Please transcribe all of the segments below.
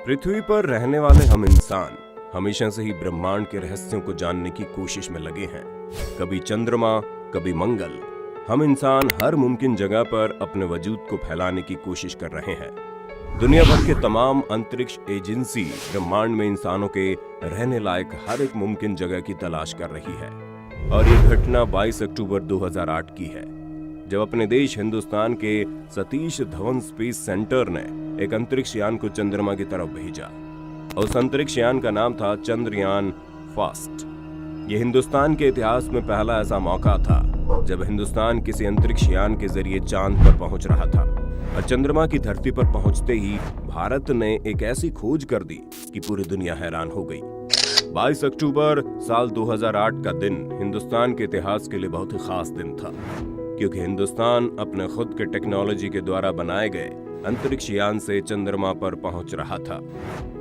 पृथ्वी पर रहने वाले हम इंसान हमेशा से ही ब्रह्मांड के रहस्यों को जानने की कोशिश में लगे हैं। कभी चंद्रमा, कभी मंगल। हम इंसान हर मुमकिन जगह पर अपने वजूद को फैलाने की कोशिश कर रहे हैं। दुनिया भर के तमाम अंतरिक्ष एजेंसी ब्रह्मांड में इंसानों के रहने लायक हर एक मुमकिन जगह की तलाश कर रही है। और ये घटना 22 अक्टूबर 2008 की है, जब अपने देश हिंदुस्तान के सतीश धवन स्पेस सेंटर ने एक अंतरिक्ष यान को चंद्रमा की तरफ भेजा। उस अंतरिक्ष यान का नाम था चंद्रयान फर्स्ट। ये हिंदुस्तान के इतिहास में पहला ऐसा मौका था जब हिंदुस्तान किसी अंतरिक्ष यान के जरिए चांद पर पहुंच रहा था। और चंद्रमा की धरती पर पहुंचते ही भारत ने एक ऐसी खोज कर दी कि पूरी दुनिया हैरान हो गई। 22 अक्टूबर साल 2008 का दिन हिंदुस्तान के इतिहास के लिए बहुत ही खास दिन था, क्योंकि हिंदुस्तान अपने खुद के टेक्नोलॉजी के द्वारा बनाए गए अंतरिक्ष यान से चंद्रमा पर पहुंच रहा था।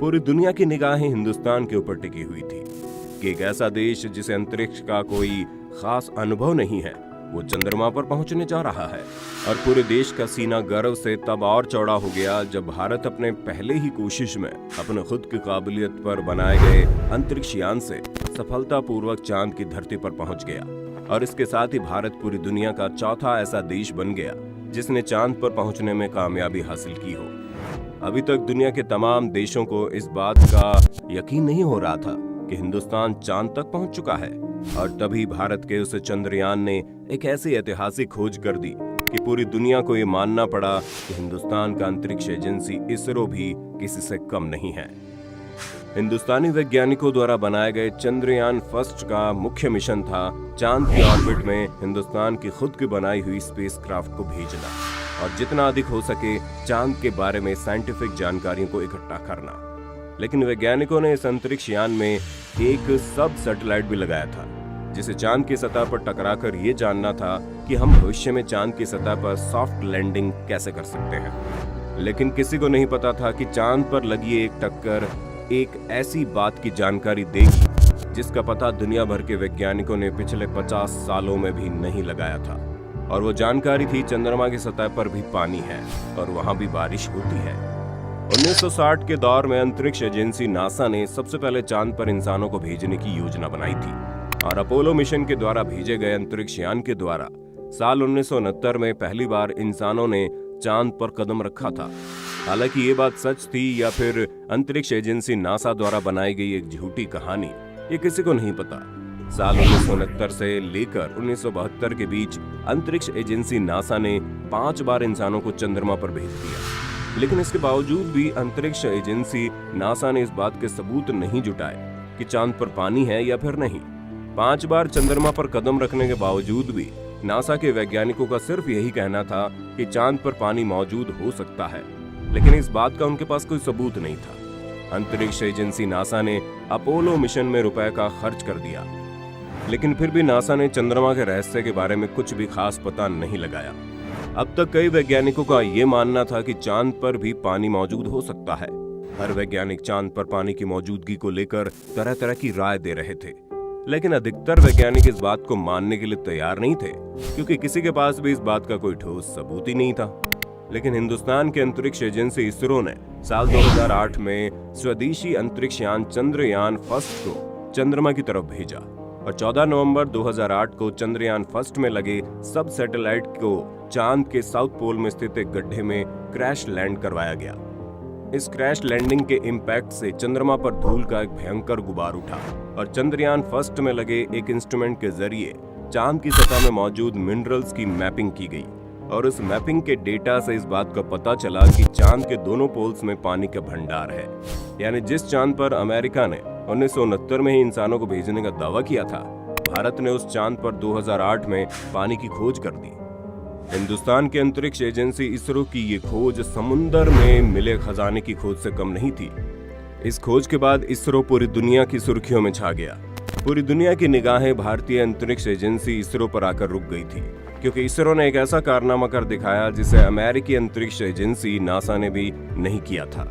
पूरी दुनिया की निगाहें हिंदुस्तान के ऊपर टिकी हुई थी कि एक ऐसा देश जिसे अंतरिक्ष का कोई खास अनुभव नहीं है, वो चंद्रमा पर पहुंचने जा रहा है। और पूरे देश का सीना गर्व से तब और चौड़ा हो गया जब भारत अपने पहले ही कोशिश में अपने खुद की काबिलियत पर बनाए गए अंतरिक्ष यान से सफलतापूर्वक चांद की धरती पर पहुंच गया। और इसके साथ ही भारत पूरी दुनिया का चौथा ऐसा देश बन गया जिसने चांद पर पहुंचने में कामयाबी हासिल की हो। अभी तक दुनिया के तमाम देशों को इस बात का यकीन नहीं हो रहा था कि हिंदुस्तान चांद तक पहुंच चुका है। और तभी भारत के उस चंद्रयान ने एक ऐसी ऐतिहासिक खोज कर दी कि पूरी दुनिया को ये मानना पड़ा कि हिंदुस्तान का अंतरिक्ष एजेंसी इसरो भी किसी से कम नहीं है। हिंदुस्तानी वैज्ञानिकों द्वारा बनाए गए चंद्रयान फर्स्ट का मुख्य मिशन था चांद की ऑर्बिट में हिंदुस्तान की खुद की बनाई हुई स्पेसक्राफ्ट को भेजना और जितना अधिक हो सके चांद के बारे में साइंटिफिक जानकारियों को इकट्ठा करना। लेकिन वैज्ञानिकों ने इस अंतरिक्ष यान में एक सब सैटेलाइट भी लगाया था, जिसे चांद की सतह पर टकराकर ये जानना था कि हम भविष्य में चांद की सतह पर सॉफ्ट लैंडिंग कैसे कर सकते हैं। लेकिन किसी को नहीं पता था कि चांद पर लगी एक टक्कर एक ऐसी बात की जानकारी देगी जिसका पता दुनिया भर के वैज्ञानिकों ने पिछले 50 सालों में भी नहीं लगाया था। और वो जानकारी थी चंद्रमा की सतह पर भी पानी है और वहां भी बारिश होती है। 1960 के दौर में अंतरिक्ष एजेंसी नासा ने सबसे पहले चांद पर इंसानों को भेजने की योजना बनाई थी। और अपोलो मिशन के द्वारा भेजे गए अंतरिक्ष यान के द्वारा साल 1969 में पहली बार इंसानों ने चांद पर कदम रखा था। हालांकि ये बात सच थी या फिर अंतरिक्ष एजेंसी नासा द्वारा बनाई गई एक झूठी कहानी, ये किसी को नहीं पता। साल 1969 से लेकर 1972 के बीच अंतरिक्ष एजेंसी नासा ने 5 बार इंसानों को चंद्रमा पर भेज दिया। लेकिन इसके बावजूद भी अंतरिक्ष एजेंसी नासा ने इस बात के सबूत नहीं जुटाए कि चांद पर पानी है या फिर नहीं। 5 बार चंद्रमा पर कदम रखने के बावजूद भी नासा के वैज्ञानिकों का सिर्फ यही कहना था कि चांद पर पानी मौजूद हो सकता है, लेकिन इस बात का उनके पास कोई सबूत नहीं था। अंतरिक्ष एजेंसी नासा ने अपोलो मिशन में रुपए का खर्च कर दिया, लेकिन फिर भी नासा ने चंद्रमा के रहस्य के बारे में कुछ भी खास पता नहीं लगाया। अब तक कई वैज्ञानिकों का ये मानना था कि चांद पर भी पानी मौजूद हो सकता है। हर वैज्ञानिक चांद पर पानी की मौजूदगी को लेकर तरह तरह की राय दे रहे थे, लेकिन अधिकतर वैज्ञानिक इस बात को मानने के लिए तैयार नहीं थे, क्योंकि किसी के पास भी इस बात का कोई ठोस सबूत ही नहीं था। लेकिन हिंदुस्तान के अंतरिक्ष एजेंसी इसरो ने साल 2008 में स्वदेशी अंतरिक्ष यान चंद्रयान फर्स्ट को चंद्रमा की तरफ भेजा और 14 नवंबर 2008 को चंद्रयान फर्स्ट में लगे सब सैटेलाइट को चांद के साउथ पोल में स्थित एक गड्ढे में क्रैश लैंड करवाया गया। इस क्रैश लैंडिंग के इम्पैक्ट से चंद्रमा पर धूल का एक भयंकर गुबार उठा और चंद्रयान फर्स्ट में लगे एक इंस्ट्रूमेंट के जरिए चांद की सतह में मौजूद मिनरल्स की मैपिंग की गई। और उस मैपिंग के डेटा से इस बात का पता चला कि चांद के दोनों पोल्स में पानी का भंडार है। यानी जिस चांद पर अमेरिका ने 1969 में ही इंसानों को भेजने का दावा किया था, भारत ने उस चांद पर 2008 में पानी की खोज कर दी। हिंदुस्तान के अंतरिक्ष एजेंसी इसरो की ये खोज समुंदर में मिले खजाने की खोज से कम नहीं थी। इस खोज के बाद इसरो पूरी दुनिया की सुर्खियों में छा गया। पूरी दुनिया की निगाहें भारतीय अंतरिक्ष एजेंसी इसरो पर आकर रुक गई थी, क्योंकि इसरो ने एक ऐसा कारनामा कर दिखाया जिसे अमेरिकी अंतरिक्ष एजेंसी नासा ने भी नहीं किया था।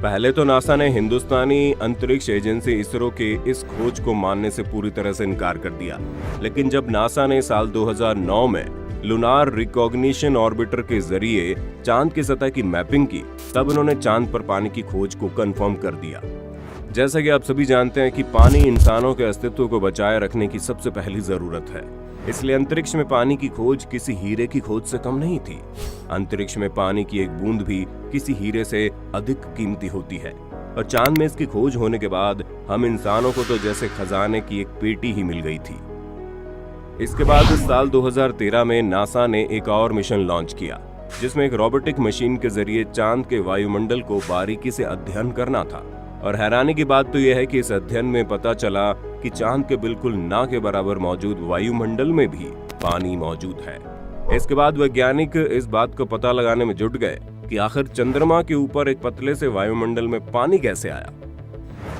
पहले तो नासा ने हिंदुस्तानी अंतरिक्ष एजेंसी इसरो के इस खोज को मानने से पूरी तरह से इनकार कर दिया। लेकिन जब नासा ने साल 2009 में लूनार रिकॉग्निशन ऑर्बिटर के जरिए चांद की सतह की मैपिंग की, तब उन्होंने चांद पर पानी की खोज को कंफर्म कर दिया। जैसा कि आप सभी जानते हैं कि पानी इंसानों के अस्तित्व को बचाए रखने की सबसे पहली जरूरत है, इसलिए अंतरिक्ष में पानी की खोज किसी हीरे की खोज से कम नहीं थी। अंतरिक्ष में पानी की एक बूंद भी किसी हीरे से अधिक कीमती होती है, और चांद में इसकी खोज होने के बाद हम इंसानों को तो जैसे खजाने की एक पेटी ही मिल गई थी। इसके बाद साल 2013 में नासा ने एक और मिशन लॉन्च किया, जिसमें एक रोबोटिक मशीन के जरिए चांद के वायुमंडल को बारीकी से अध्ययन करना था। और हैरानी की बात तो यह है कि इस अध्ययन में पता चला कि चांद के बिल्कुल ना के बराबर मौजूद वायुमंडल में भी पानी मौजूद है। इसके बाद वैज्ञानिक इस बात को पता लगाने में जुट गए कि आखिर चंद्रमा के ऊपर एक पतले से वायुमंडल में पानी कैसे आया,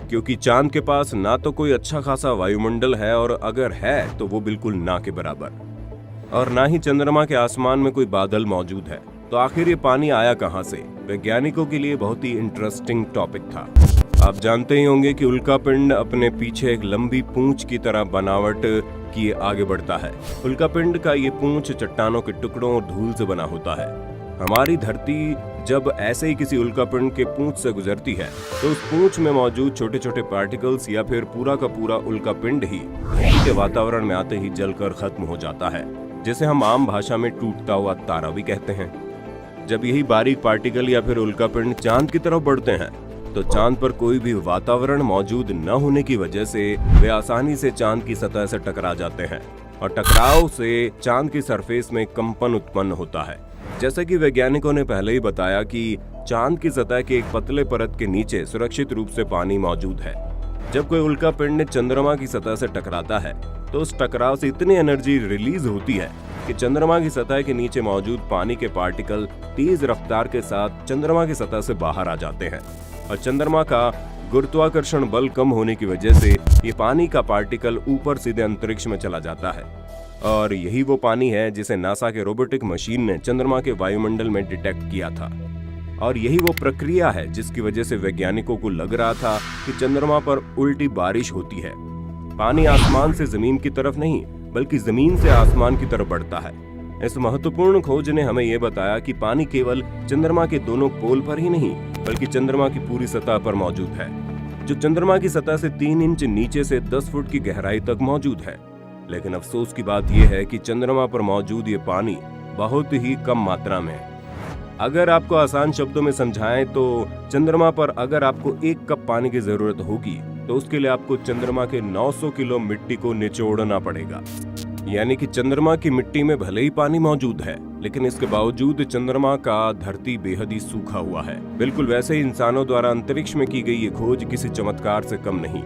क्योंकि चांद के पास ना तो कोई अच्छा खासा वायुमंडल है, और अगर है तो वो बिल्कुल ना के बराबर, और ना ही चंद्रमा के आसमान में कोई बादल मौजूद है। तो आखिर ये पानी आया कहां से? वैज्ञानिकों के लिए बहुत ही इंटरेस्टिंग टॉपिक था। आप जानते ही होंगे कि उल्कापिंड अपने पीछे एक लंबी पूंछ की तरह बनावट किए आगे बढ़ता है। उल्कापिंड का ये पूंछ चट्टानों के टुकड़ों और धूल से बना होता है। हमारी धरती जब ऐसे ही किसी उल्कापिंड के पूंछ से गुजरती है, तो उस पूंछ में मौजूद छोटे छोटे पार्टिकल्स या फिर पूरा का पूरा उल्कापिंड ही धरती के वातावरण में आते ही जलकर खत्म हो जाता है, जिसे हम आम भाषा में टूटता हुआ तारा भी कहते हैं। जब यही बारीक पार्टिकल या फिर उल्कापिंड चांद की तरफ बढ़ते हैं, तो चांद पर कोई भी वातावरण मौजूद न होने की वजह से वे आसानी से चांद की सतह से टकरा जाते हैं, और टकराव से चांद की सरफेस में कंपन उत्पन्न होता है। जैसा कि वैज्ञानिकों ने पहले ही बताया कि चांद की सतह के एक पतले परत के नीचे सुरक्षित रूप से पानी मौजूद है। जब कोई उल्कापिंड चंद्रमा की सतह से टकराता है, तो उस टकराव से इतनी एनर्जी रिलीज होती है कि चंद्रमा की सतह के नीचे मौजूद पानी के पार्टिकल तेज रफ्तार के साथ चंद्रमा की सतह से बाहर आ जाते हैं, और चंद्रमा का गुरुत्वाकर्षण बल कम होने की वजह से ये पानी का पार्टिकल ऊपर सीधे अंतरिक्ष में चला जाता है। और यही वो पानी है जिसे नासा के रोबोटिक मशीन ने चंद्रमा के वायुमंडल में डिटेक्ट किया था, और यही वो प्रक्रिया है जिसकी वजह से वैज्ञानिकों को लग रहा था कि चंद्रमा पर उल्टी बारिश होती है। पानी आसमान से जमीन की तरफ नहीं, बल्कि जमीन से आसमान की तरफ बढ़ता है। इस महत्वपूर्ण खोज ने हमें यह बताया कि पानी केवल चंद्रमा के दोनों पोल पर ही नहीं, बल्कि चंद्रमा की पूरी सतह पर मौजूद है, जो चंद्रमा की सतह से 3 इंच नीचे से 10 फुट की गहराई तक मौजूद है। लेकिन अफसोस की बात यह है कि चंद्रमा पर मौजूद ये पानी बहुत ही कम मात्रा में है। अगर आपको आसान शब्दों में समझाएं तो चंद्रमा पर अगर आपको 1 कप पानी की जरूरत होगी, तो उसके लिए आपको चंद्रमा के 900 किलो मिट्टी को निचोड़ना पड़ेगा। यानी कि चंद्रमा की मिट्टी में भले ही पानी मौजूद है, लेकिन इसके बावजूद चंद्रमा का धरती बेहद ही सूखा हुआ है। बिल्कुल वैसे ही इंसानों द्वारा अंतरिक्ष में की गई ये खोज किसी चमत्कार से कम नहीं।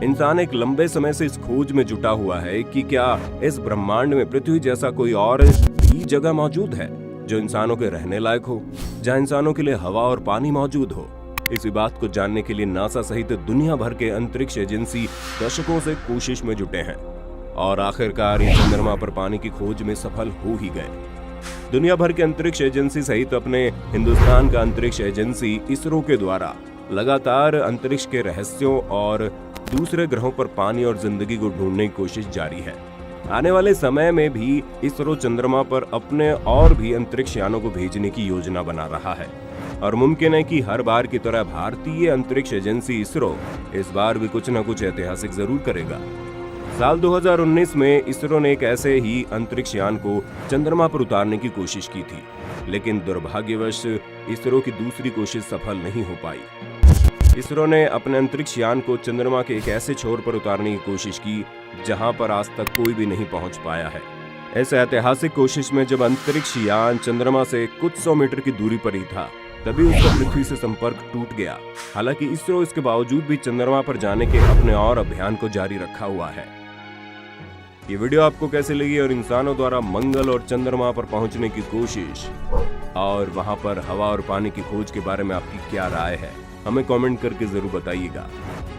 इंसान एक लंबे समय से इस खोज में जुटा हुआ है कि क्या इस ब्रह्मांड में पृथ्वी जैसा कोई और भी जगह मौजूद है जो इंसानों के रहने लायक हो, जहाँ इंसानों के लिए हवा और पानी मौजूद हो। इसी बात को जानने के लिए नासा सहित दुनिया भर के अंतरिक्ष एजेंसी दशकों से कोशिश में जुटे हैं, और आखिरकार ये चंद्रमा पर पानी की खोज में सफल हो ही गए। दुनिया भर के अंतरिक्ष एजेंसी सहित अपने हिंदुस्तान का अंतरिक्ष एजेंसी इसरो के द्वारा लगातार अंतरिक्ष के रहस्यों और दूसरे ग्रहों पर पानी और जिंदगी को ढूंढने की कोशिश जारी है। आने वाले समय में भी इसरो चंद्रमा पर अपने और भी अंतरिक्ष यानों को भेजने की योजना बना रहा है, और मुमकिन है कि हर बार की तरह भारतीय अंतरिक्ष एजेंसी इसरो इस बार भी कुछ न कुछ ऐतिहासिक जरूर करेगा। साल 2019 में इसरो ने एक ऐसे ही अंतरिक्ष यान को चंद्रमा पर उतारने की कोशिश की थी, लेकिन दुर्भाग्यवश इसरो की दूसरी कोशिश सफल नहीं हो पाई। इसरो ने अपने अंतरिक्ष यान को चंद्रमा के एक ऐसे छोर पर उतारने की कोशिश की जहां पर आज तक कोई भी नहीं पहुंच पाया है। इस ऐतिहासिक कोशिश में जब अंतरिक्ष यान चंद्रमा से कुछ 100 मीटर की दूरी पर ही था, तभी उसका पृथ्वी से संपर्क टूट गया। हालांकि इसरो इसके बावजूद भी चंद्रमा पर जाने के अपने और अभियान को जारी रखा हुआ है। ये वीडियो आपको कैसे लगी और इंसानों द्वारा मंगल और चंद्रमा पर पहुंचने की कोशिश और वहां पर हवा और पानी की खोज के बारे में आपकी क्या राय है, हमें कमेंट करके जरूर बताइएगा।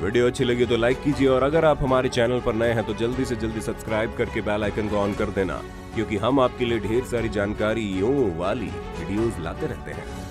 वीडियो अच्छी लगी तो लाइक कीजिए, और अगर आप हमारे चैनल पर नए हैं तो जल्दी से जल्दी सब्सक्राइब करके बेल आइकन को ऑन कर देना, क्योंकि हम आपके लिए ढेर सारी जानकारियों वाली वीडियोस लाते रहते हैं।